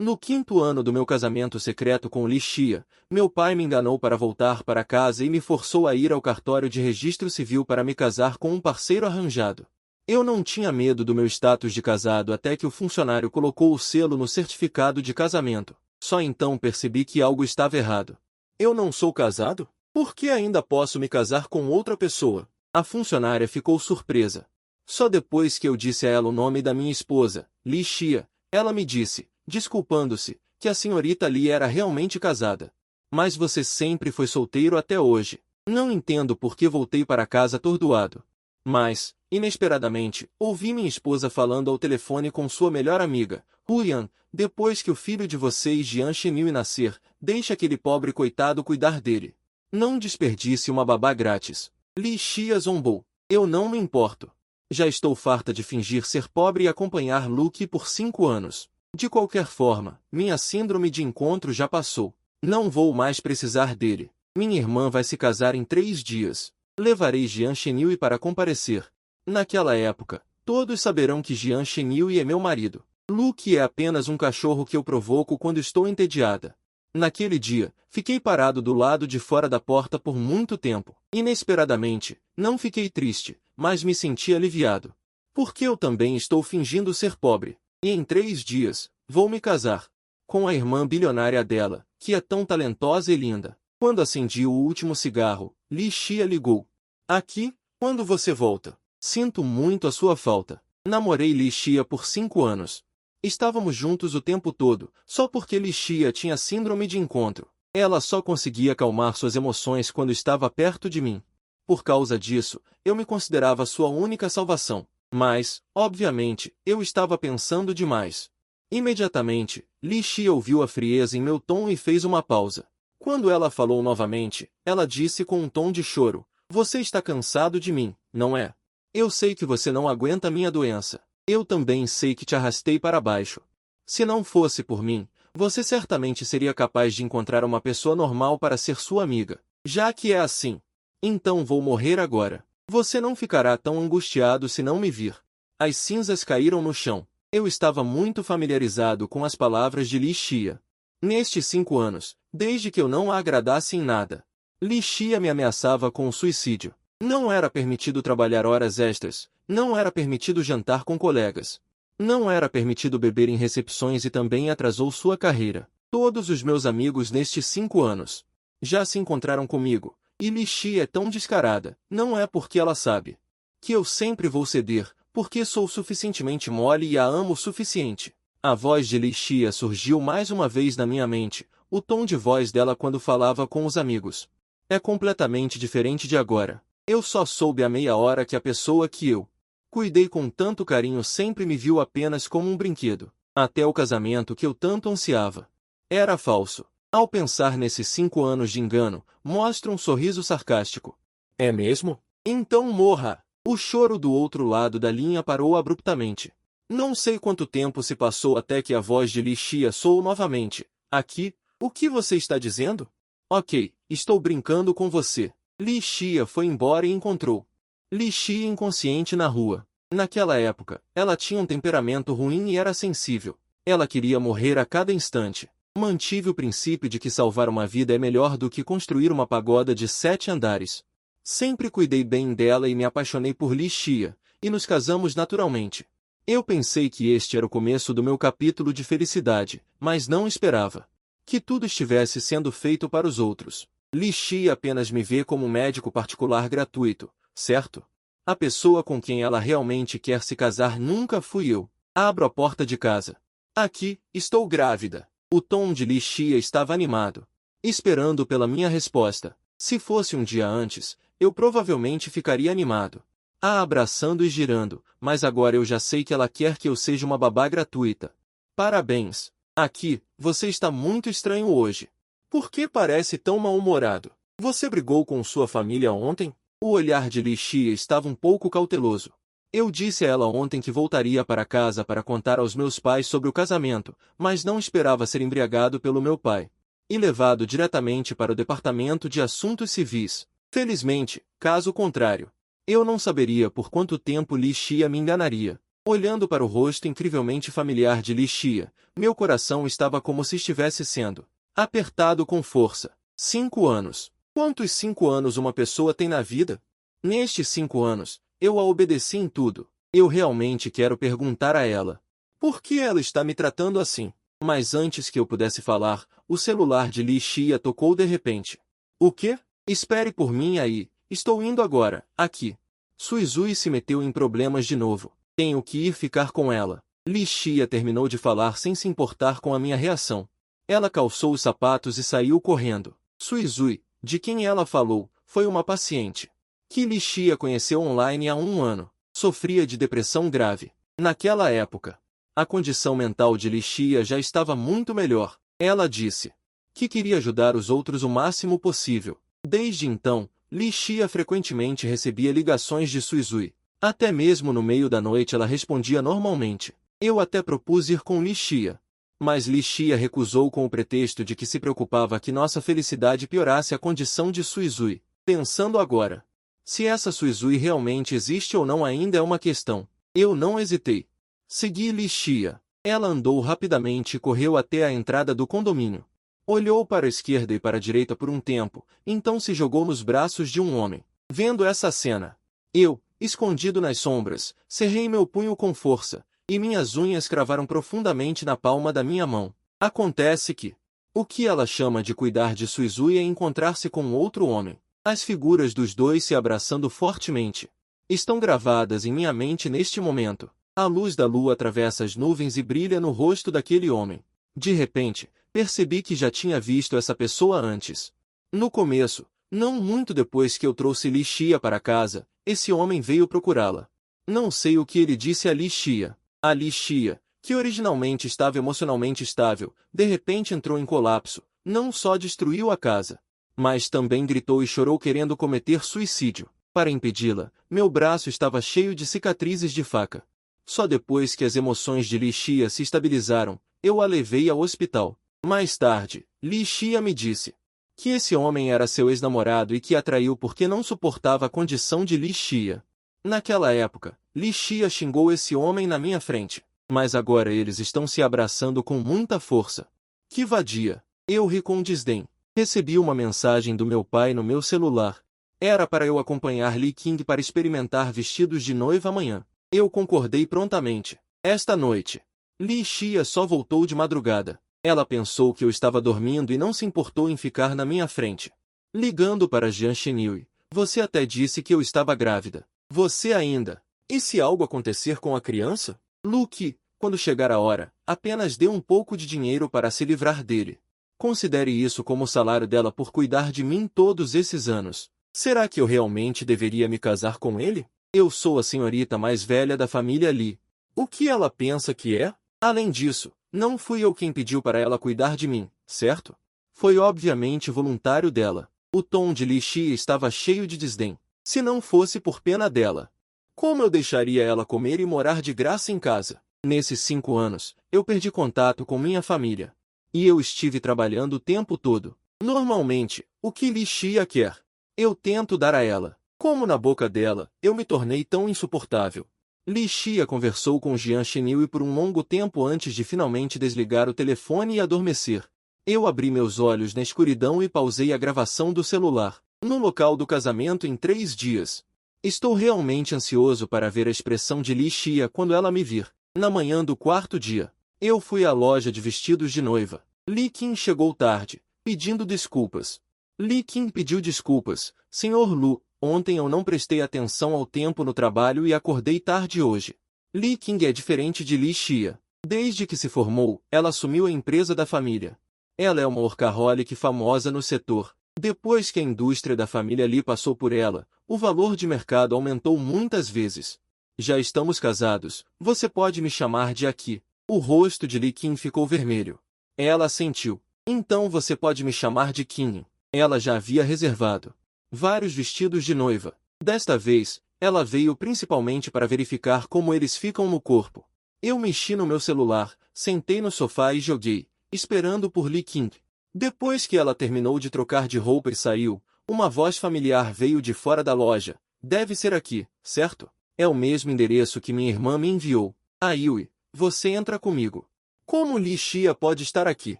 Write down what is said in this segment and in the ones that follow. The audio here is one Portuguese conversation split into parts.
No 5º ano do meu casamento secreto com Li Xia, meu pai me enganou para voltar para casa e me forçou a ir ao cartório de registro civil para me casar com um parceiro arranjado. Eu não tinha medo do meu status de casado até que o funcionário colocou o selo no certificado de casamento. Só então percebi que algo estava errado. Eu não sou casado? Por que ainda posso me casar com outra pessoa? A funcionária ficou surpresa. Só depois que eu disse a ela o nome da minha esposa, Li Xia, ela me disse, desculpando-se, que a senhorita Li era realmente casada. Mas você sempre foi solteiro até hoje. Não entendo por que voltei para casa atordoado. Mas, inesperadamente, ouvi minha esposa falando ao telefone com sua melhor amiga, Huyan, depois que o filho de vocês Jian Shenhui nascer, deixe aquele pobre coitado cuidar dele. Não desperdice uma babá grátis. Li Xia zombou. Eu não me importo. Já estou farta de fingir ser pobre e acompanhar Luke por 5 anos. De qualquer forma, minha síndrome de encontro já passou. Não vou mais precisar dele. Minha irmã vai se casar em 3 dias. Levarei Jian Shenhui para comparecer. Naquela época, todos saberão que Jian Shenhui é meu marido. Luke é apenas um cachorro que eu provoco quando estou entediada. Naquele dia, fiquei parado do lado de fora da porta por muito tempo. Inesperadamente, não fiquei triste, mas me senti aliviado. Porque eu também estou fingindo ser pobre. E em 3 dias, vou me casar. Com a irmã bilionária dela, que é tão talentosa e linda. Quando acendi o último cigarro, Li Xia ligou. Aqui, quando você volta? Sinto muito a sua falta. Namorei Li Xia por 5 anos. Estávamos juntos o tempo todo, só porque Li Xia tinha síndrome de encontro. Ela só conseguia acalmar suas emoções quando estava perto de mim. Por causa disso, eu me considerava sua única salvação. Mas, obviamente, eu estava pensando demais. Imediatamente, Li Xia ouviu a frieza em meu tom e fez uma pausa. Quando ela falou novamente, ela disse com um tom de choro, você está cansado de mim, não é? Eu sei que você não aguenta minha doença. Eu também sei que te arrastei para baixo. Se não fosse por mim, você certamente seria capaz de encontrar uma pessoa normal para ser sua amiga. Já que é assim, então vou morrer agora. Você não ficará tão angustiado se não me vir. As cinzas caíram no chão. Eu estava muito familiarizado com as palavras de Li Xia. Nestes 5 anos, desde que eu não a agradasse em nada, Li Xia me ameaçava com o suicídio. Não era permitido trabalhar horas extras, não era permitido jantar com colegas. Não era permitido beber em recepções e também atrasou sua carreira. Todos os meus amigos nestes 5 anos já se encontraram comigo, e Li Xia é tão descarada, não é porque ela sabe que eu sempre vou ceder, porque sou suficientemente mole e a amo o suficiente. A voz de Li Xia surgiu mais uma vez na minha mente, o tom de voz dela quando falava com os amigos. É completamente diferente de agora. Eu só soube há meia hora que a pessoa que eu cuidei com tanto carinho sempre me viu apenas como um brinquedo. Até o casamento que eu tanto ansiava era falso. Ao pensar nesses 5 anos de engano, mostra um sorriso sarcástico. É mesmo? Então morra! O choro do outro lado da linha parou abruptamente. Não sei quanto tempo se passou até que a voz de Li Xia soou novamente. Aqui, o que você está dizendo? Ok, estou brincando com você. Li Xia foi embora e encontrou Li Xia inconsciente na rua. Naquela época, ela tinha um temperamento ruim e era sensível. Ela queria morrer a cada instante. Mantive o princípio de que salvar uma vida é melhor do que construir uma pagoda de 7 andares. Sempre cuidei bem dela e me apaixonei por Li Xia, e nos casamos naturalmente. Eu pensei que este era o começo do meu capítulo de felicidade, mas não esperava que tudo estivesse sendo feito para os outros. Li Xia apenas me vê como um médico particular gratuito, certo? A pessoa com quem ela realmente quer se casar nunca fui eu. Abro a porta de casa. Aqui, estou grávida. O tom de Li Xia estava animado, esperando pela minha resposta. Se fosse um dia antes, eu provavelmente ficaria animado, a abraçando e girando, mas agora eu já sei que ela quer que eu seja uma babá gratuita. Parabéns. Aqui, você está muito estranho hoje. Por que parece tão mal-humorado? Você brigou com sua família ontem? O olhar de Li Xia estava um pouco cauteloso. Eu disse a ela ontem que voltaria para casa para contar aos meus pais sobre o casamento, mas não esperava ser embriagado pelo meu pai e levado diretamente para o Departamento de Assuntos Civis. Felizmente, caso contrário, eu não saberia por quanto tempo Li Xia me enganaria. Olhando para o rosto incrivelmente familiar de Li Xia, meu coração estava como se estivesse sendo apertado com força. 5 anos. Quantos 5 anos uma pessoa tem na vida? Nestes 5 anos, eu a obedeci em tudo. Eu realmente quero perguntar a ela: por que ela está me tratando assim? Mas antes que eu pudesse falar, o celular de Li Xia tocou de repente. O quê? Espere por mim aí, estou indo agora, aqui. Suizui se meteu em problemas de novo. Tenho que ir ficar com ela. Li Xia terminou de falar sem se importar com a minha reação. Ela calçou os sapatos e saiu correndo. Suizui, de quem ela falou, foi uma paciente que Li Xia conheceu online há 1 ano. Sofria de depressão grave. Naquela época, a condição mental de Li Xia já estava muito melhor. Ela disse que queria ajudar os outros o máximo possível. Desde então, Li Xia frequentemente recebia ligações de Suizui. Até mesmo no meio da noite ela respondia normalmente. Eu até propus ir com Li Xia, mas Li Xia recusou com o pretexto de que se preocupava que nossa felicidade piorasse a condição de Suizui. Pensando agora, se essa Suizui realmente existe ou não ainda é uma questão. Eu não hesitei. Segui Li Xia. Ela andou rapidamente e correu até a entrada do condomínio. Olhou para a esquerda e para a direita por um tempo, então se jogou nos braços de um homem. Vendo essa cena, eu, escondido nas sombras, cerrei meu punho com força, e minhas unhas cravaram profundamente na palma da minha mão. Acontece que o que ela chama de cuidar de Suizui é encontrar-se com outro homem. As figuras dos dois se abraçando fortemente estão gravadas em minha mente neste momento. A luz da lua atravessa as nuvens e brilha no rosto daquele homem. De repente, percebi que já tinha visto essa pessoa antes. No começo, não muito depois que eu trouxe Li Xia para casa, esse homem veio procurá-la. Não sei o que ele disse a Li Xia. A Li Xia, que originalmente estava emocionalmente estável, de repente entrou em colapso. Não só destruiu a casa, mas também gritou e chorou querendo cometer suicídio. Para impedi-la, meu braço estava cheio de cicatrizes de faca. Só depois que as emoções de Li Xia se estabilizaram, eu a levei ao hospital. Mais tarde, Li Xia me disse que esse homem era seu ex-namorado e que a traiu porque não suportava a condição de Li Xia. Naquela época, Li Xia xingou esse homem na minha frente, mas agora eles estão se abraçando com muita força. Que vadia! Eu ri com desdém. Recebi uma mensagem do meu pai no meu celular. Era para eu acompanhar Li Qing para experimentar vestidos de noiva amanhã. Eu concordei prontamente. Esta noite, Li Xia só voltou de madrugada. Ela pensou que eu estava dormindo e não se importou em ficar na minha frente. Ligando para Jian Shenhui, você até disse que eu estava grávida. Você ainda. E se algo acontecer com a criança? Luke, quando chegar a hora, apenas dê um pouco de dinheiro para se livrar dele. Considere isso como o salário dela por cuidar de mim todos esses anos. Será que eu realmente deveria me casar com ele? Eu sou a senhorita mais velha da família Li. O que ela pensa que é? Além disso, não fui eu quem pediu para ela cuidar de mim, certo? Foi obviamente voluntário dela. O tom de Li Xia estava cheio de desdém. Se não fosse por pena dela, como eu deixaria ela comer e morar de graça em casa? Nesses 5 anos, eu perdi contato com minha família. E eu estive trabalhando o tempo todo. Normalmente, o que Li Xia quer, eu tento dar a ela. Como na boca dela, eu me tornei tão insuportável. Li Xia conversou com Jian Shenhui por um longo tempo antes de finalmente desligar o telefone e adormecer. Eu abri meus olhos na escuridão e pausei a gravação do celular. No local do casamento em 3 dias. Estou realmente ansioso para ver a expressão de Li Xia quando ela me vir. Na manhã do 4º dia, eu fui à loja de vestidos de noiva. Li Qing chegou tarde, pedindo desculpas. Li Qing pediu desculpas. Senhor Lu, ontem eu não prestei atenção ao tempo no trabalho e acordei tarde hoje. Li Qing é diferente de Li Xia. Desde que se formou, ela assumiu a empresa da família. Ela é uma workaholic famosa no setor. Depois que a indústria da família Li passou por ela, o valor de mercado aumentou muitas vezes. Já estamos casados, você pode me chamar de aqui. O rosto de Li Qing ficou vermelho. Ela assentiu. Então você pode me chamar de Qing. Ela já havia reservado vários vestidos de noiva. Desta vez, ela veio principalmente para verificar como eles ficam no corpo. Eu mexi no meu celular, sentei no sofá e joguei, esperando por Li Qing. Depois que ela terminou de trocar de roupa e saiu, uma voz familiar veio de fora da loja. Deve ser aqui, certo? É o mesmo endereço que minha irmã me enviou. Yui, você entra comigo. Como Li Xia pode estar aqui?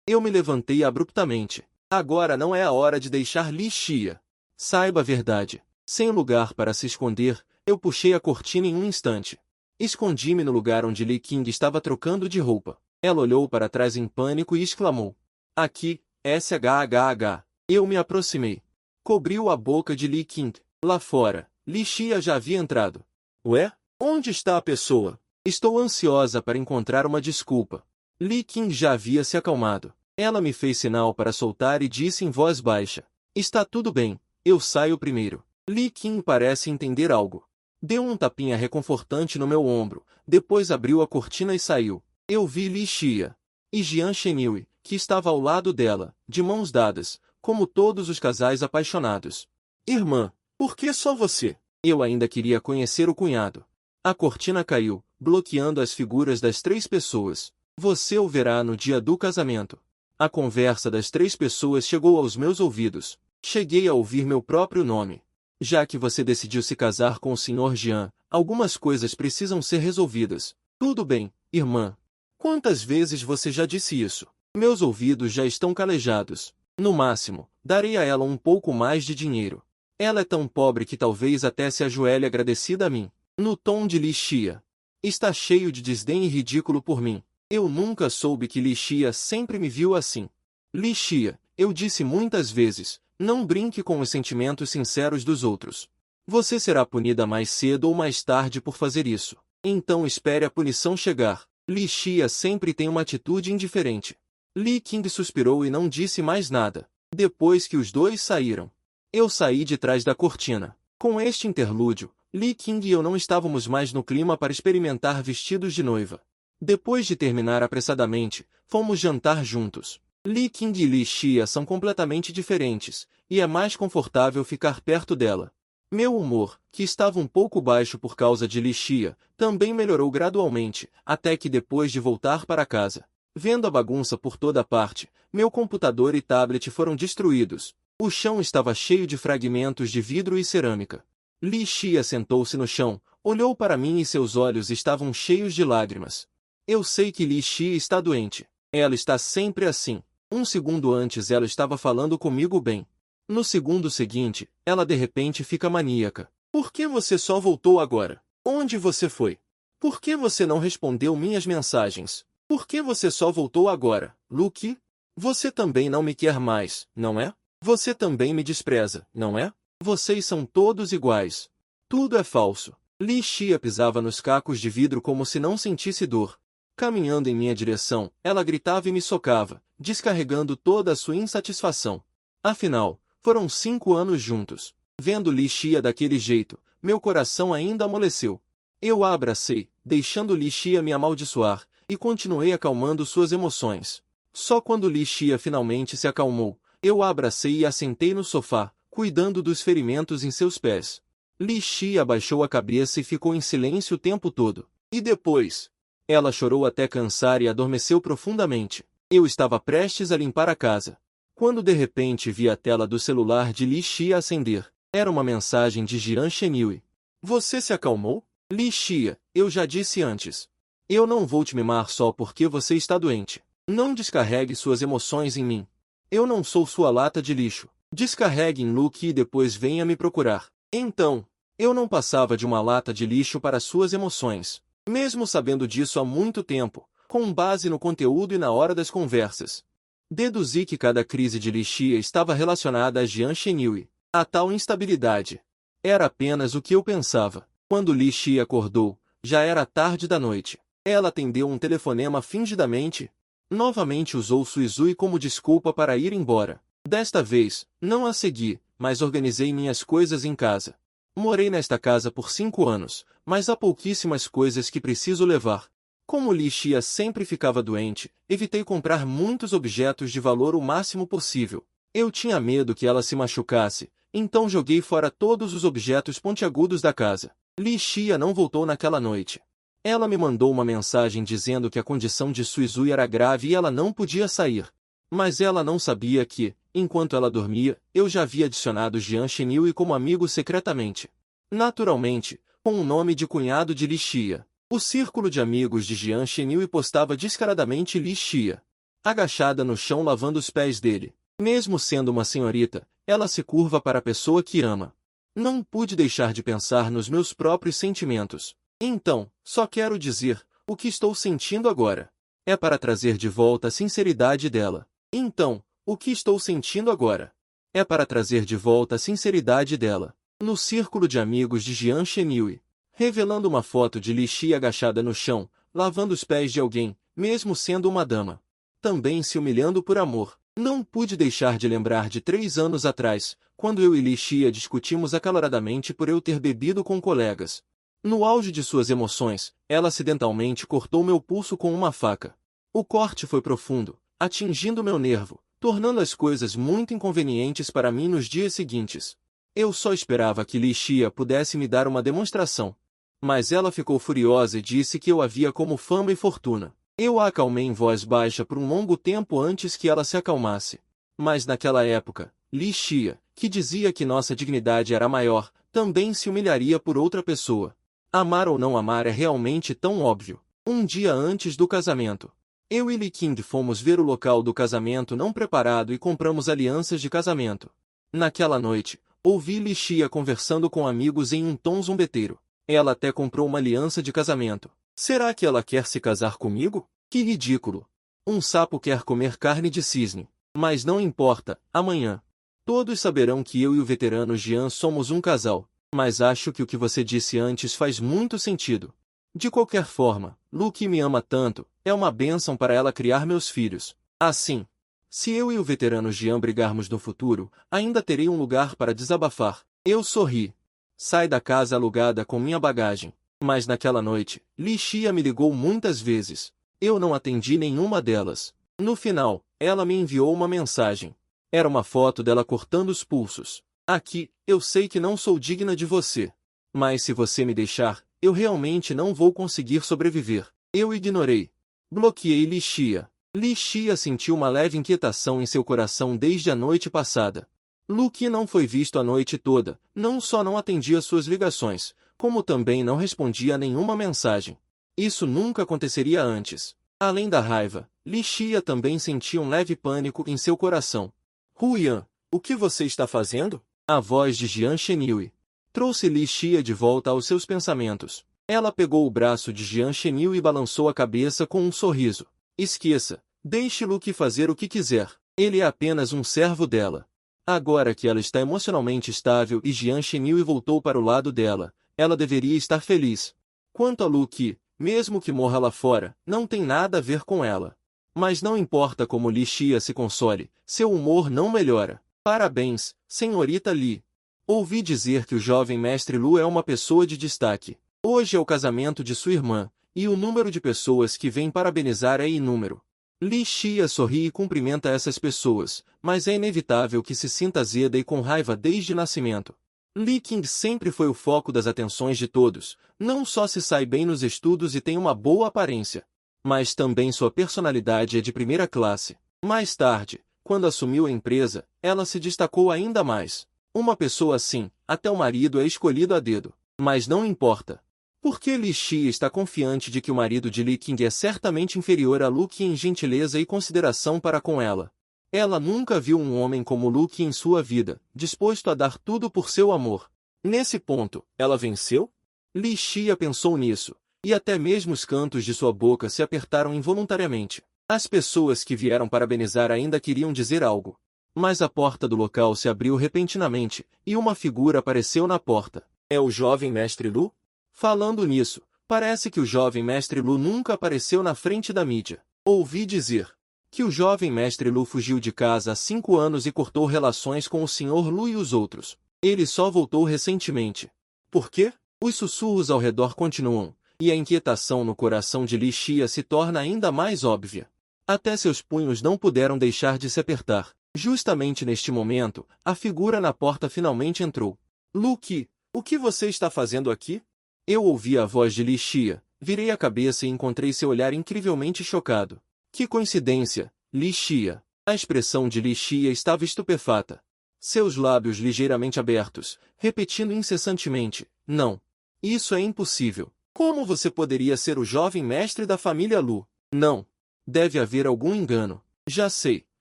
Eu me levantei abruptamente. Agora não é a hora de deixar Li Xia. Saiba a verdade. Sem lugar para se esconder, eu puxei a cortina em um instante. Escondi-me no lugar onde Li Qing estava trocando de roupa. Ela olhou para trás em pânico e exclamou. Aqui, SHHH. Eu me aproximei. Cobriu a boca de Li Qing. Lá fora, Li Xia já havia entrado. Ué? Onde está a pessoa? Estou ansiosa para encontrar uma desculpa. Li Qing já havia se acalmado. Ela me fez sinal para soltar e disse em voz baixa. Está tudo bem, eu saio primeiro. Li Qing parece entender algo. Deu um tapinha reconfortante no meu ombro, depois abriu a cortina e saiu. Eu vi Li Xia e Jian Shenhui, que estava ao lado dela, de mãos dadas, como todos os casais apaixonados. Irmã, por que só você? Eu ainda queria conhecer o cunhado. A cortina caiu, bloqueando as figuras das 3 pessoas. Você o verá no dia do casamento. A conversa das 3 pessoas chegou aos meus ouvidos. Cheguei a ouvir meu próprio nome. Já que você decidiu se casar com o Sr. Jian, algumas coisas precisam ser resolvidas. Tudo bem, irmã. Quantas vezes você já disse isso? Meus ouvidos já estão calejados. No máximo, darei a ela um pouco mais de dinheiro. Ela é tão pobre que talvez até se ajoelhe agradecida a mim. No tom de Li Xia. Está cheio de desdém e ridículo por mim. Eu nunca soube que Li Xia sempre me viu assim. Li Xia, eu disse muitas vezes, não brinque com os sentimentos sinceros dos outros. Você será punida mais cedo ou mais tarde por fazer isso. Então espere a punição chegar. Li Xia sempre tem uma atitude indiferente. Li Qing suspirou e não disse mais nada. Depois que os dois saíram, eu saí de trás da cortina. Com este interlúdio, Li Qing e eu não estávamos mais no clima para experimentar vestidos de noiva. Depois de terminar apressadamente, fomos jantar juntos. Li Qing e Li Xia são completamente diferentes, e é mais confortável ficar perto dela. Meu humor, que estava um pouco baixo por causa de Li Xia, também melhorou gradualmente, até que depois de voltar para casa, vendo a bagunça por toda parte, meu computador e tablet foram destruídos. O chão estava cheio de fragmentos de vidro e cerâmica. Li Xia sentou-se no chão, olhou para mim e seus olhos estavam cheios de lágrimas. Eu sei que Li Xia está doente. Ela está sempre assim. Um segundo antes ela estava falando comigo bem. No segundo seguinte, ela de repente fica maníaca. Por que você só voltou agora? Onde você foi? Por que você não respondeu minhas mensagens? Por que você só voltou agora, Luke? Você também não me quer mais, não é? Você também me despreza, não é? Vocês são todos iguais. Tudo é falso. Li Xia pisava nos cacos de vidro como se não sentisse dor. Caminhando em minha direção, ela gritava e me socava, descarregando toda a sua insatisfação. Afinal, foram 5 anos juntos. Vendo Li Xia daquele jeito, meu coração ainda amoleceu. Eu a abracei, deixando Li Xia me amaldiçoar, e continuei acalmando suas emoções. Só quando Li Xia finalmente se acalmou, eu a abracei e a sentei no sofá, cuidando dos ferimentos em seus pés. Li Xia abaixou a cabeça e ficou em silêncio o tempo todo. E depois? Ela chorou até cansar e adormeceu profundamente. Eu estava prestes a limpar a casa, quando de repente vi a tela do celular de Li Xia acender. Era uma mensagem de Jian Shenhui. Você se acalmou? Li Xia, eu já disse antes. Eu não vou te mimar só porque você está doente. Não descarregue suas emoções em mim. Eu não sou sua lata de lixo. Descarregue em Luke e depois venha me procurar. Então, eu não passava de uma lata de lixo para suas emoções. Mesmo sabendo disso há muito tempo, com base no conteúdo e na hora das conversas. Deduzi que cada crise de Li Xia estava relacionada a Jian Shenhui. A tal instabilidade. Era apenas o que eu pensava. Quando Li Xia acordou, já era tarde da noite. Ela atendeu um telefonema fingidamente. Novamente usou Suizui como desculpa para ir embora. Desta vez, não a segui, mas organizei minhas coisas em casa. Morei nesta casa por 5 anos, mas há pouquíssimas coisas que preciso levar. Como Li Xia sempre ficava doente, evitei comprar muitos objetos de valor o máximo possível. Eu tinha medo que ela se machucasse, então joguei fora todos os objetos pontiagudos da casa. Li Xia não voltou naquela noite. Ela me mandou uma mensagem dizendo que a condição de Suizui era grave e ela não podia sair. Mas ela não sabia que, enquanto ela dormia, eu já havia adicionado Jian Shenhui como amigo secretamente. Naturalmente, com o nome de cunhado de Li Xia. O círculo de amigos de Jiang Shenhui postava descaradamente Li Xia, agachada no chão lavando os pés dele. Mesmo sendo uma senhorita, ela se curva para a pessoa que ama. Não pude deixar de pensar nos meus próprios sentimentos. Então, só quero dizer, o que estou sentindo agora é para trazer de volta a sinceridade dela. Então, o que estou sentindo agora é para trazer de volta a sinceridade dela. No círculo de amigos de Jiang Shenhui, revelando uma foto de Li Xia agachada no chão, lavando os pés de alguém, mesmo sendo uma dama. Também se humilhando por amor. Não pude deixar de lembrar de 3 anos atrás, quando eu e Li Xia discutimos acaloradamente por eu ter bebido com colegas. No auge de suas emoções, ela acidentalmente cortou meu pulso com uma faca. O corte foi profundo, atingindo meu nervo, tornando as coisas muito inconvenientes para mim nos dias seguintes. Eu só esperava que Li Xia pudesse me dar uma demonstração. Mas ela ficou furiosa e disse que eu a via como fama e fortuna. Eu a acalmei em voz baixa por um longo tempo antes que ela se acalmasse. Mas naquela época, Li Xia, que dizia que nossa dignidade era maior, também se humilharia por outra pessoa. Amar ou não amar é realmente tão óbvio. Um dia antes do casamento, eu e Li Qing fomos ver o local do casamento não preparado e compramos alianças de casamento. Naquela noite, ouvi Li Xia conversando com amigos em um tom zombeteiro. Ela até comprou uma aliança de casamento. Será que ela quer se casar comigo? Que ridículo! Um sapo quer comer carne de cisne. Mas não importa, amanhã todos saberão que eu e o veterano Jian somos um casal. Mas acho que o que você disse antes faz muito sentido. De qualquer forma, Lu que me ama tanto, é uma bênção para ela criar meus filhos. Assim, se eu e o veterano Jian brigarmos no futuro, ainda terei um lugar para desabafar. Eu sorri. Sai da casa alugada com minha bagagem. Mas naquela noite, Li Xia me ligou muitas vezes. Eu não atendi nenhuma delas. No final, ela me enviou uma mensagem. Era uma foto dela cortando os pulsos. Aqui, eu sei que não sou digna de você. Mas se você me deixar, eu realmente não vou conseguir sobreviver. Eu ignorei. Bloqueei Li Xia. Li Xia sentiu uma leve inquietação em seu coração desde a noite passada. Lu Qi não foi visto a noite toda, não só não atendia suas ligações, como também não respondia a nenhuma mensagem. Isso nunca aconteceria antes. Além da raiva, Li Xia também sentia um leve pânico em seu coração. Huyan, o que você está fazendo? A voz de Jiang Shenhui trouxe Li Xia de volta aos seus pensamentos. Ela pegou o braço de Jiang Shenhui e balançou a cabeça com um sorriso. Esqueça, deixe Lu Qi fazer o que quiser. Ele é apenas um servo dela. Agora que ela está emocionalmente estável e Jiang Shenhui voltou para o lado dela, ela deveria estar feliz. Quanto a Lu Qi, mesmo que morra lá fora, não tem nada a ver com ela. Mas não importa como Li Xia se console, seu humor não melhora. Parabéns, senhorita Li. Ouvi dizer que o jovem mestre Lu é uma pessoa de destaque. Hoje é o casamento de sua irmã, e o número de pessoas que vêm parabenizar é inúmero. Li Xia sorri e cumprimenta essas pessoas, mas é inevitável que se sinta azeda e com raiva desde nascimento. Li Qing sempre foi o foco das atenções de todos, não só se sai bem nos estudos e tem uma boa aparência, mas também sua personalidade é de primeira classe. Mais tarde, quando assumiu a empresa, ela se destacou ainda mais. Uma pessoa assim, até o marido é escolhido a dedo. Mas não importa. Porque Li Xia está confiante de que o marido de Li Qing é certamente inferior a Lu Qi em gentileza e consideração para com ela. Ela nunca viu um homem como Lu Qi em sua vida, disposto a dar tudo por seu amor. Nesse ponto, ela venceu? Li Xia pensou nisso, e até mesmo os cantos de sua boca se apertaram involuntariamente. As pessoas que vieram parabenizar ainda queriam dizer algo. Mas a porta do local se abriu repentinamente, e uma figura apareceu na porta. É o jovem mestre Lu? Falando nisso, parece que o jovem mestre Lu nunca apareceu na frente da mídia. Ouvi dizer que o jovem mestre Lu fugiu de casa há 5 anos e cortou relações com o Sr. Lu e os outros. Ele só voltou recentemente. Por quê? Os sussurros ao redor continuam, e a inquietação no coração de Li Xia se torna ainda mais óbvia. Até seus punhos não puderam deixar de se apertar. Justamente neste momento, a figura na porta finalmente entrou. Lu Qi, o que você está fazendo aqui? Eu ouvi a voz de Li Xia, virei a cabeça e encontrei seu olhar incrivelmente chocado. Que coincidência, Li Xia. A expressão de Li Xia estava estupefata. Seus lábios ligeiramente abertos, repetindo incessantemente, não. Isso é impossível. Como você poderia ser o jovem mestre da família Lu? Não. Deve haver algum engano. Já sei.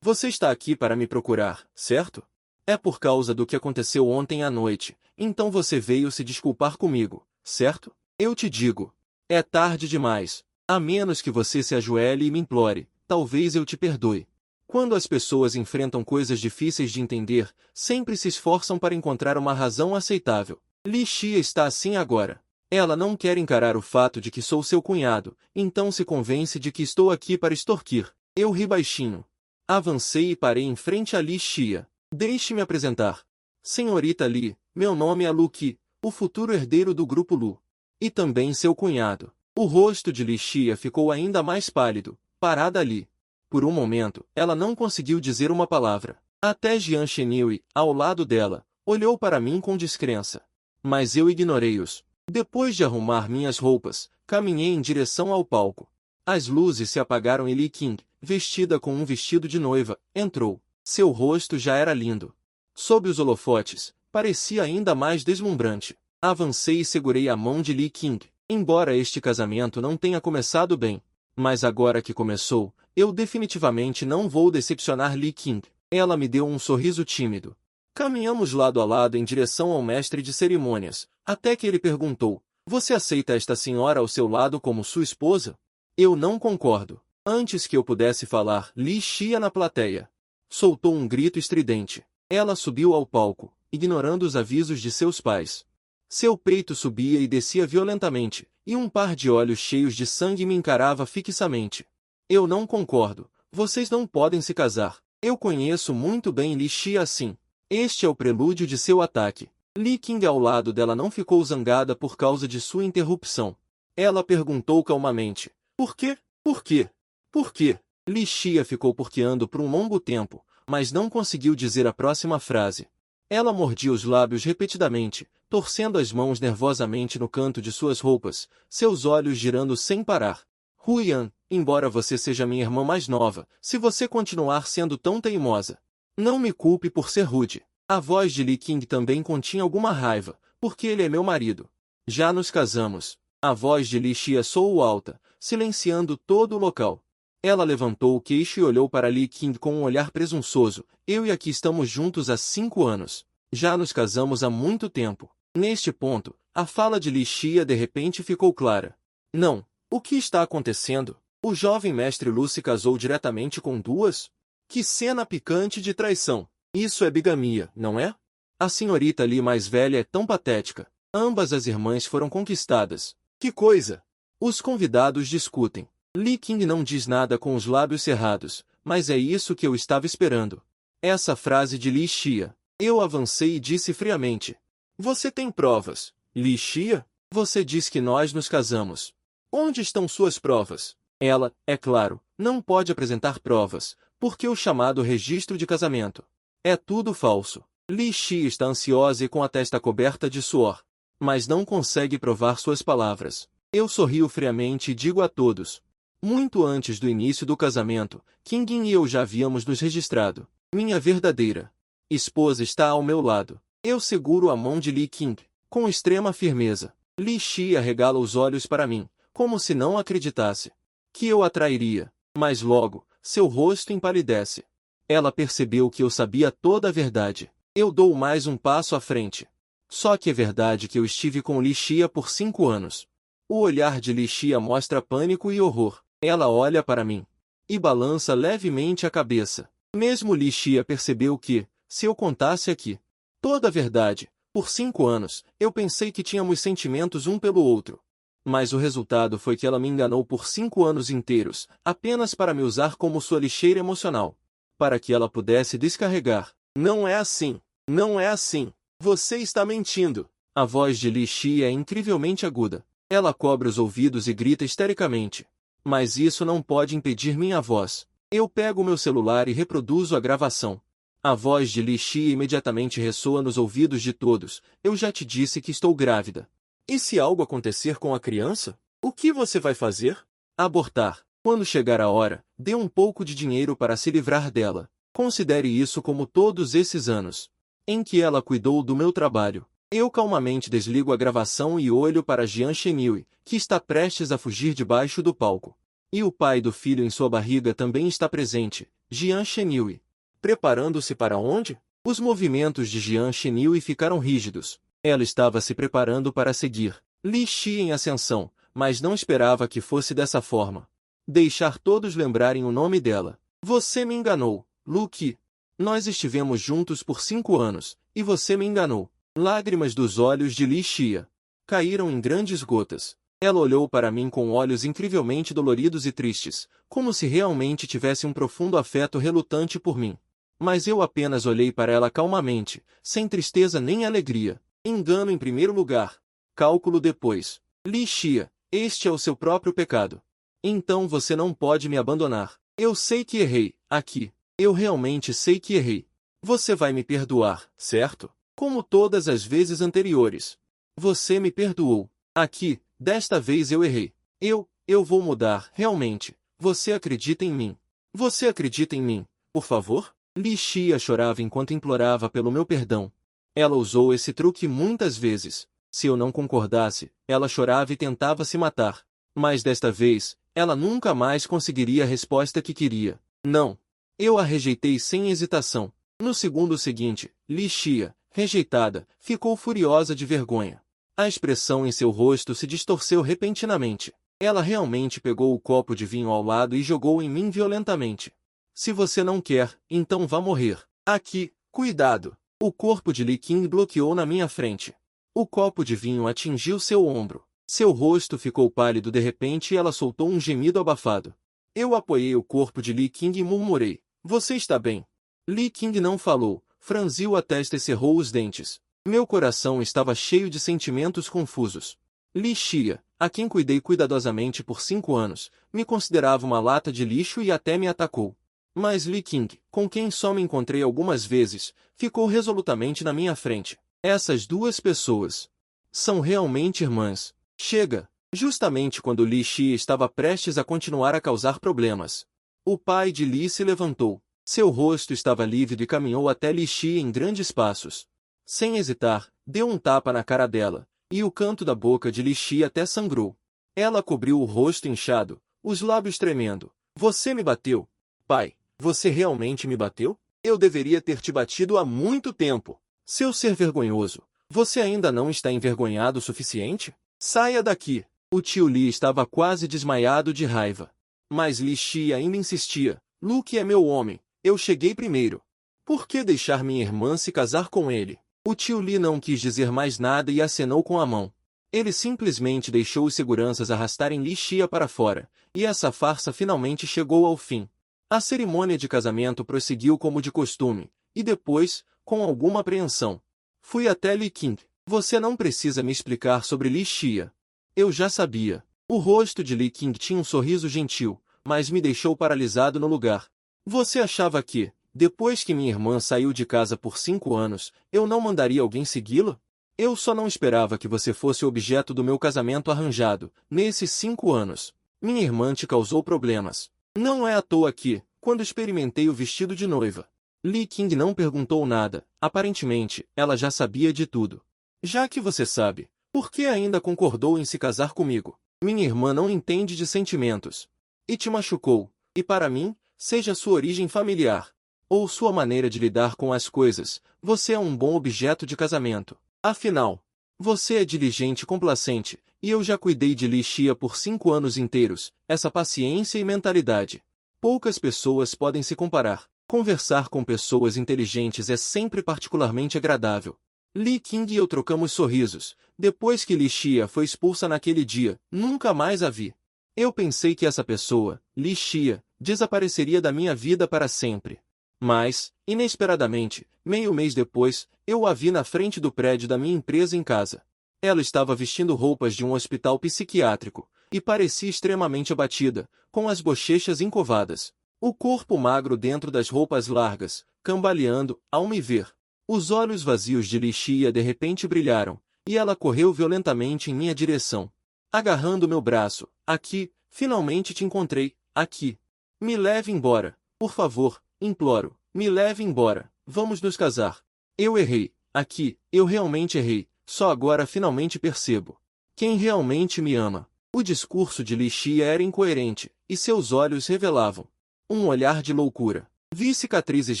Você está aqui para me procurar, certo? É por causa do que aconteceu ontem à noite, então você veio se desculpar comigo, certo? Eu te digo. É tarde demais. A menos que você se ajoelhe e me implore, talvez eu te perdoe. Quando as pessoas enfrentam coisas difíceis de entender, sempre se esforçam para encontrar uma razão aceitável. Li Xia está assim agora. Ela não quer encarar o fato de que sou seu cunhado, então se convence de que estou aqui para extorquir. Eu ri baixinho. Avancei e parei em frente a Li Xia. Deixe-me apresentar. Senhorita Li, meu nome é Lu Qi, o futuro herdeiro do grupo Lu. E também seu cunhado. O rosto de Li Xia ficou ainda mais pálido, parada ali. Por um momento, ela não conseguiu dizer uma palavra. Até Jian Shenhui, ao lado dela, olhou para mim com descrença. Mas eu ignorei-os. Depois de arrumar minhas roupas, caminhei em direção ao palco. As luzes se apagaram e Li Qing, vestida com um vestido de noiva, entrou. Seu rosto já era lindo. Sob os holofotes, parecia ainda mais deslumbrante. Avancei e segurei a mão de Li Qing. Embora este casamento não tenha começado bem, mas agora que começou, eu definitivamente não vou decepcionar Li Qing. Ela me deu um sorriso tímido. Caminhamos lado a lado em direção ao mestre de cerimônias, até que ele perguntou: "Você aceita esta senhora ao seu lado como sua esposa?" Eu não concordo. Antes que eu pudesse falar, Li Xia na plateia soltou um grito estridente. Ela subiu ao palco, ignorando os avisos de seus pais. Seu peito subia e descia violentamente, e um par de olhos cheios de sangue me encarava fixamente. Eu não concordo. Vocês não podem se casar. Eu conheço muito bem Li Xia assim. Este é o prelúdio de seu ataque. Li Qing ao lado dela não ficou zangada por causa de sua interrupção. Ela perguntou calmamente: "Por quê? Por quê? Por quê?" Li Xia ficou porqueando por um longo tempo, mas não conseguiu dizer a próxima frase. Ela mordia os lábios repetidamente, torcendo as mãos nervosamente no canto de suas roupas, seus olhos girando sem parar. "Huyan, embora você seja minha irmã mais nova, se você continuar sendo tão teimosa, não me culpe por ser rude." A voz de Li Qing também continha alguma raiva, porque ele é meu marido. Já nos casamos. A voz de Li Xia soou alta, silenciando todo o local. Ela levantou o queixo e olhou para Li Qing com um olhar presunçoso. "Eu e aqui estamos juntos há 5 anos. Já nos casamos há muito tempo." Neste ponto, a fala de Li Xia de repente ficou clara. "Não. O que está acontecendo? O jovem mestre Lu se casou diretamente com duas? Que cena picante de traição! Isso é bigamia, não é? A senhorita Li mais velha é tão patética. Ambas as irmãs foram conquistadas. Que coisa!" Os convidados discutem. Li Qing não diz nada com os lábios cerrados, mas é isso que eu estava esperando. Essa frase de Li Xia. Eu avancei e disse friamente: "Você tem provas, Li Xia? Você diz que nós nos casamos. Onde estão suas provas?" Ela, é claro, não pode apresentar provas, porque o chamado registro de casamento é tudo falso. Li Xia está ansiosa e com a testa coberta de suor, mas não consegue provar suas palavras. Eu sorrio friamente e digo a todos: "Muito antes do início do casamento, Qing e eu já havíamos nos registrado. Minha verdadeira esposa está ao meu lado." Eu seguro a mão de Li Qing com extrema firmeza. Li Xia arregala os olhos para mim, como se não acreditasse que eu a trairia. Mas logo, seu rosto empalidece. Ela percebeu que eu sabia toda a verdade. Eu dou mais um passo à frente. "Só que é verdade que eu estive com Li Xia por 5 anos." O olhar de Li Xia mostra pânico e horror. Ela olha para mim e balança levemente a cabeça. Mesmo Li Xia percebeu que, se eu contasse aqui toda a verdade, por 5 anos, eu pensei que tínhamos sentimentos um pelo outro. Mas o resultado foi que ela me enganou por 5 anos inteiros, apenas para me usar como sua lixeira emocional, para que ela pudesse descarregar. "Não é assim. Não é assim. Você está mentindo." A voz de Li Xia é incrivelmente aguda. Ela cobre os ouvidos e grita histericamente. Mas isso não pode impedir minha voz. Eu pego meu celular e reproduzo a gravação. A voz de Li Xia imediatamente ressoa nos ouvidos de todos. "Eu já te disse que estou grávida. E se algo acontecer com a criança? O que você vai fazer?" "Abortar. Quando chegar a hora, dê um pouco de dinheiro para se livrar dela. Considere isso como todos esses anos em que ela cuidou do meu trabalho." Eu calmamente desligo a gravação e olho para Jian Shenhui, que está prestes a fugir debaixo do palco. E o pai do filho em sua barriga também está presente, Jian Shenhui. Preparando-se para onde? Os movimentos de Jian Shenhui ficaram rígidos. Ela estava se preparando para seguir Li Shi em ascensão, mas não esperava que fosse dessa forma. Deixar todos lembrarem o nome dela. Você me enganou, Lu Qi. Nós estivemos juntos por 5 anos, e você me enganou. Lágrimas dos olhos de Li Xia caíram em grandes gotas. Ela olhou para mim com olhos incrivelmente doloridos e tristes, como se realmente tivesse um profundo afeto relutante por mim. Mas eu apenas olhei para ela calmamente, sem tristeza nem alegria. Engano em primeiro lugar. Cálculo depois. Li Xia, este é o seu próprio pecado. Então você não pode me abandonar. Eu sei que errei, aqui. Eu realmente sei que errei. Você vai me perdoar, certo? Como todas as vezes anteriores. Você me perdoou. Aqui, desta vez eu errei. Eu vou mudar, realmente. Você acredita em mim? Você acredita em mim, por favor? Li Xia chorava enquanto implorava pelo meu perdão. Ela usou esse truque muitas vezes. Se eu não concordasse, ela chorava e tentava se matar. Mas desta vez, ela nunca mais conseguiria a resposta que queria. Não. Eu a rejeitei sem hesitação. No segundo seguinte, Li Xia, rejeitada, ficou furiosa de vergonha. A expressão em seu rosto se distorceu repentinamente. Ela realmente pegou o copo de vinho ao lado e jogou em mim violentamente. Se você não quer, então vá morrer. Aqui, cuidado! O corpo de Li Qing bloqueou na minha frente. O copo de vinho atingiu seu ombro. Seu rosto ficou pálido de repente e ela soltou um gemido abafado. Eu apoiei o corpo de Li Qing e murmurei. Você está bem? Li Qing não falou, franziu a testa e cerrou os dentes. Meu coração estava cheio de sentimentos confusos. Li Xia, a quem cuidei cuidadosamente por 5 anos, me considerava uma lata de lixo e até me atacou. Mas Li Qing, com quem só me encontrei algumas vezes, ficou resolutamente na minha frente. Essas duas pessoas são realmente irmãs. Chega! Justamente quando Li Xia estava prestes a continuar a causar problemas. O pai de Li se levantou. Seu rosto estava lívido e caminhou até Li Xia em grandes passos. Sem hesitar, deu um tapa na cara dela, e o canto da boca de Li Xia até sangrou. Ela cobriu o rosto inchado, os lábios tremendo. Você me bateu? Pai, você realmente me bateu? Eu deveria ter te batido há muito tempo. Seu ser vergonhoso, você ainda não está envergonhado o suficiente? Saia daqui! O tio Li estava quase desmaiado de raiva. Mas Li Xia ainda insistia. Luke é meu homem, eu cheguei primeiro. Por que deixar minha irmã se casar com ele? O tio Li não quis dizer mais nada e acenou com a mão. Ele simplesmente deixou os seguranças arrastarem Li Xia para fora, e essa farsa finalmente chegou ao fim. A cerimônia de casamento prosseguiu como de costume, e depois, com alguma apreensão, fui até Li Qing. Você não precisa me explicar sobre Li Xia. Eu já sabia. O rosto de Li Qing tinha um sorriso gentil, mas me deixou paralisado no lugar. Você achava que, depois que minha irmã saiu de casa por 5 anos, eu não mandaria alguém segui-la? Eu só não esperava que você fosse o objeto do meu casamento arranjado, nesses 5 anos. Minha irmã te causou problemas. Não é à toa que, quando experimentei o vestido de noiva, Li Qing não perguntou nada, aparentemente, ela já sabia de tudo. Já que você sabe, por que ainda concordou em se casar comigo? Minha irmã não entende de sentimentos. E te machucou, e para mim, seja sua origem familiar, ou sua maneira de lidar com as coisas, você é um bom objeto de casamento. Afinal, você é diligente e complacente, e eu já cuidei de Li Xia por 5 anos inteiros, essa paciência e mentalidade. Poucas pessoas podem se comparar. Conversar com pessoas inteligentes é sempre particularmente agradável. Li Qing e eu trocamos sorrisos. Depois que Li Xia foi expulsa naquele dia, nunca mais a vi. Eu pensei que essa pessoa, Li Xia, desapareceria da minha vida para sempre. Mas, inesperadamente, meio mês depois, eu a vi na frente do prédio da minha empresa em casa. Ela estava vestindo roupas de um hospital psiquiátrico, e parecia extremamente abatida, com as bochechas encovadas. O corpo magro dentro das roupas largas, cambaleando, ao me ver. Os olhos vazios de Li Xia de repente brilharam, e ela correu violentamente em minha direção. Agarrando meu braço, aqui, finalmente te encontrei, aqui. Me leve embora, por favor, imploro, me leve embora, vamos nos casar. Eu errei, aqui, eu realmente errei, Só agora finalmente percebo quem realmente me ama. O discurso de Li Xia era incoerente, e seus olhos revelavam um olhar de loucura. Vi cicatrizes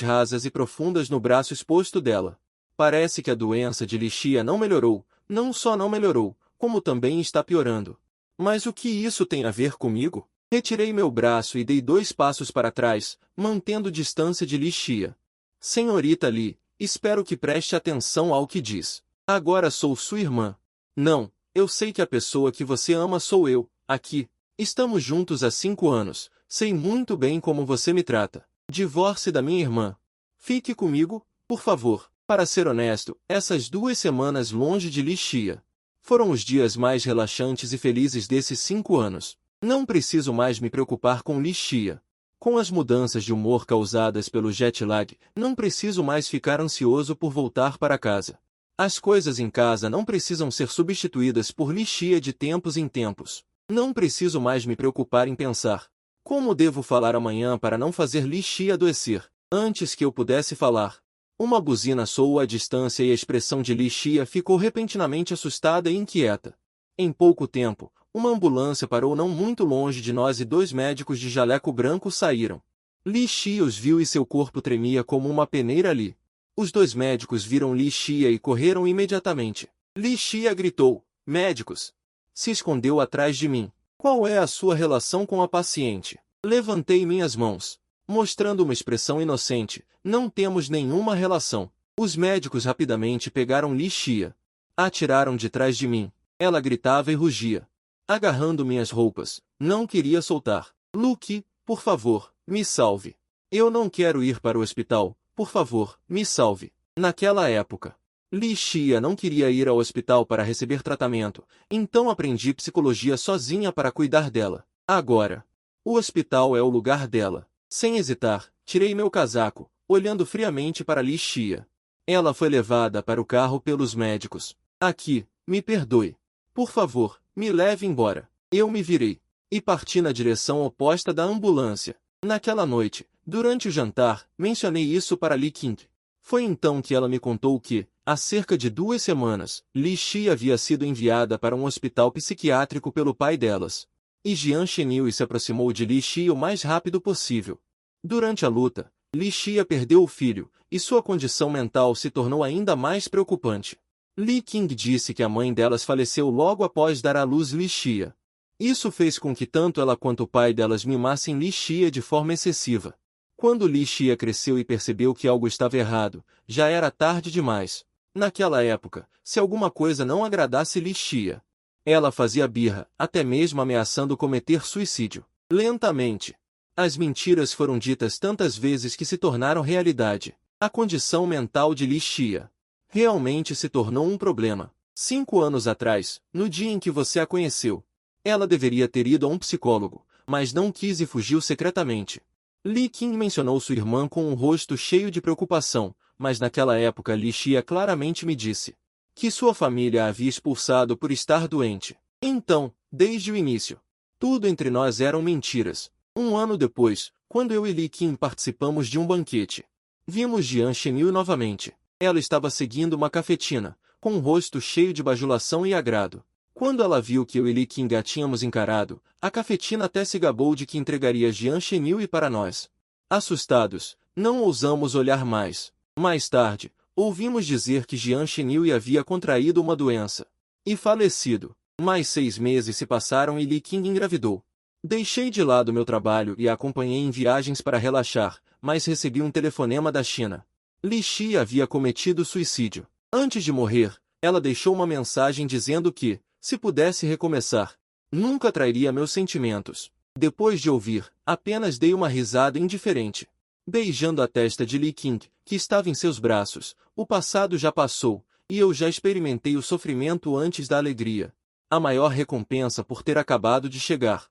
rasas e profundas no braço exposto dela. Parece que a doença de Li Xia não melhorou, não só não melhorou, como também está piorando. Mas o que isso tem a ver comigo? Retirei meu braço e dei 2 passos para trás, mantendo distância de Li Xia. Senhorita Li, espero que preste atenção ao que diz. Agora sou sua irmã. Não, eu sei que a pessoa que você ama sou eu, aqui. Estamos juntos há 5 anos, sei muito bem como você me trata. Divórcie da minha irmã. Fique comigo, por favor. Para ser honesto, essas 2 semanas longe de Li Xia foram os dias mais relaxantes e felizes desses 5 anos. Não preciso mais me preocupar com Li Xia. Com as mudanças de humor causadas pelo jet lag, não preciso mais ficar ansioso por voltar para casa. As coisas em casa não precisam ser substituídas por Li Xia de tempos em tempos. Não preciso mais me preocupar em pensar como devo falar amanhã para não fazer Li Xia adoecer. Antes que eu pudesse falar, uma buzina soou à distância e a expressão de Li Xia ficou repentinamente assustada e inquieta. Em pouco tempo, uma ambulância parou não muito longe de nós e 2 médicos de jaleco branco saíram. Li Xia os viu e seu corpo tremia como uma peneira ali. Os 2 médicos viram Li Xia e correram imediatamente. Li Xia gritou: "Médicos!" Se escondeu atrás de mim. Qual é a sua relação com a paciente? Levantei minhas mãos, mostrando uma expressão inocente. Não temos nenhuma relação. Os médicos rapidamente pegaram Li Xia. Atiraram de trás de mim. Ela gritava e rugia, agarrando minhas roupas. Não queria soltar. Luke, por favor, me salve. Eu não quero ir para o hospital. Por favor, me salve. Naquela época, Li Xia não queria ir ao hospital para receber tratamento, então aprendi psicologia sozinha para cuidar dela. Agora, o hospital é o lugar dela. Sem hesitar, tirei meu casaco, olhando friamente para Li Xia. Ela foi levada para o carro pelos médicos. Aqui, me perdoe. Por favor, me leve embora. Eu me virei e parti na direção oposta da ambulância. Naquela noite, durante o jantar, mencionei isso para Li Qing. Foi então que ela me contou que, há cerca de 2 semanas, Li Xia havia sido enviada para um hospital psiquiátrico pelo pai delas. E Jian Shenhui se aproximou de Li Xia o mais rápido possível. Durante a luta, Li Xia perdeu o filho, e sua condição mental se tornou ainda mais preocupante. Li Qing disse que a mãe delas faleceu logo após dar à luz Li Xia. Isso fez com que tanto ela quanto o pai delas mimassem Li Xia de forma excessiva. Quando Li Xia cresceu e percebeu que algo estava errado, já era tarde demais. Naquela época, se alguma coisa não agradasse Li Xia, ela fazia birra, até mesmo ameaçando cometer suicídio. Lentamente, as mentiras foram ditas tantas vezes que se tornaram realidade. A condição mental de Li Xia realmente se tornou um problema. 5 anos atrás, no dia em que você a conheceu, ela deveria ter ido a um psicólogo, mas não quis e fugiu secretamente. Li Qing mencionou sua irmã com um rosto cheio de preocupação, mas naquela época Li Xia claramente me disse que sua família a havia expulsado por estar doente. Então, desde o início, tudo entre nós eram mentiras. 1 ano depois, quando eu e Li Qing participamos de um banquete, vimos Jian Shenhui novamente. Ela estava seguindo uma cafetina, com um rosto cheio de bajulação e agrado. Quando ela viu que eu e Li Qing a tínhamos encarado, a cafetina até se gabou de que entregaria Jian Shenhui para nós. Assustados, não ousamos olhar mais. Mais tarde, ouvimos dizer que Jian Shenhui havia contraído uma doença e falecido. Mais 6 meses se passaram e Li Qing engravidou. Deixei de lado meu trabalho e a acompanhei em viagens para relaxar, mas recebi um telefonema da China. Li Xia havia cometido suicídio. Antes de morrer, ela deixou uma mensagem dizendo que, se pudesse recomeçar, nunca trairia meus sentimentos. Depois de ouvir, apenas dei uma risada indiferente. Beijando a testa de Li Qing, que estava em seus braços, o passado já passou, e eu já experimentei o sofrimento antes da alegria. A maior recompensa por ter acabado de chegar.